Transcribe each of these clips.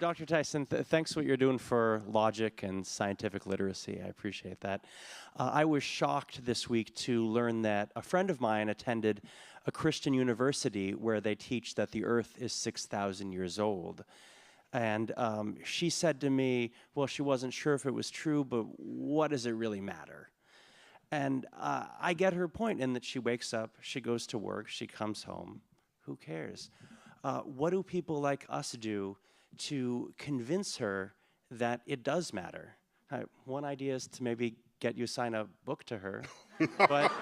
Dr. Tyson, thanks for what you're doing for logic and scientific literacy. I appreciate that. I was shocked this week to learn that a friend of mine attended a Christian university where they teach that the earth is 6,000 years old. And she said to me, well, she wasn't sure if it was true, but what does it really matter? And I get her point in that she wakes up, she goes to work, she comes home. Who cares? What do people like us do to convince her that it does matter? One idea is to maybe get you sign a book to her, but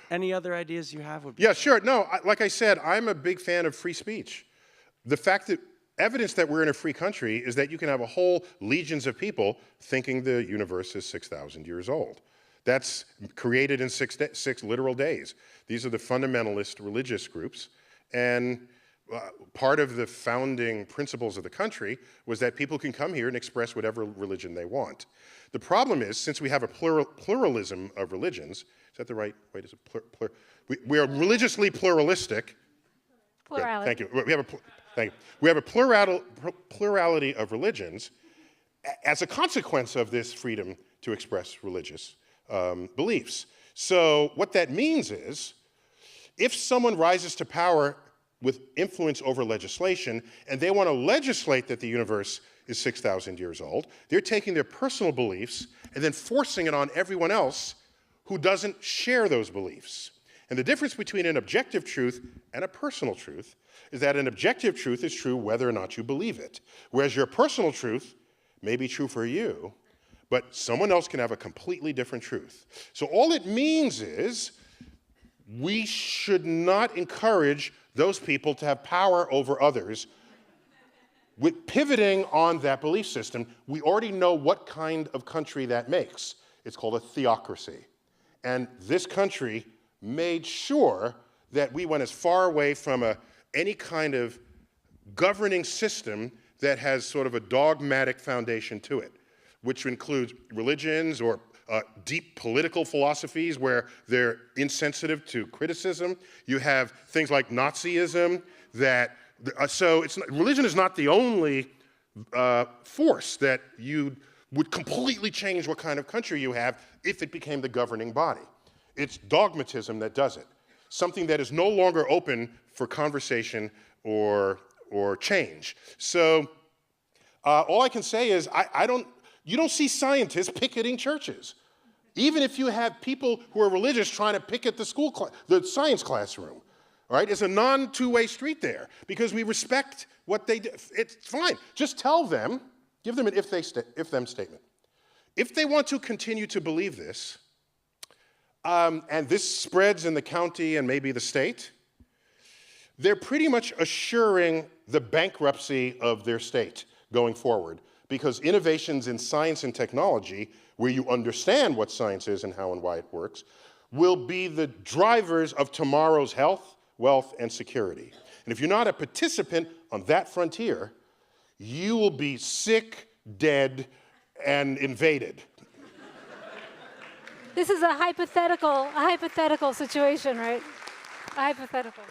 any other ideas you have would be Yeah, sure. No, like I said, I'm a big fan of free speech. The fact that evidence that we're in a free country is that you can have a whole legions of people thinking the universe is 6,000 years old. That's created in six literal days. These are the fundamentalist religious groups, and part of the founding principles of the country was that people can come here and express whatever religion they want. The problem is, since we have a pluralism of religions, is that the right way to say we are religiously pluralistic. Plurality. Thank you. Thank you. We have a plurality of religions as a consequence of this freedom to express religious beliefs. So what that means is, if someone rises to power with influence over legislation, and they want to legislate that the universe is 6,000 years old, they're taking their personal beliefs and then forcing it on everyone else who doesn't share those beliefs. And the difference between an objective truth and a personal truth is that an objective truth is true whether or not you believe it, whereas your personal truth may be true for you, but someone else can have a completely different truth. So all it means is we should not encourage those people to have power over others. With pivoting on that belief system, we already know what kind of country that makes. It's called a theocracy. And this country made sure that we went as far away from any kind of governing system that has sort of a dogmatic foundation to it, which includes religions or deep political philosophies where they're insensitive to criticism. You have things like Nazism religion is not the only force that would completely change what kind of country you have if it became the governing body. It's dogmatism that does it, something that is no longer open for conversation or change. So all I can say is you don't see scientists picketing churches, even if you have people who are religious trying to picket the science classroom. All right, it's a non-two-way street there because we respect what they do. It's fine. Just tell them, give them an if-them statement. If they want to continue to believe this, and this spreads in the county and maybe the state, they're pretty much assuring the bankruptcy of their state going forward, because innovations in science and technology, where you understand what science is and how and why it works, will be the drivers of tomorrow's health, wealth, and security. And if you're not a participant on that frontier, you will be sick, dead, and invaded. This is a hypothetical situation, right? A hypothetical.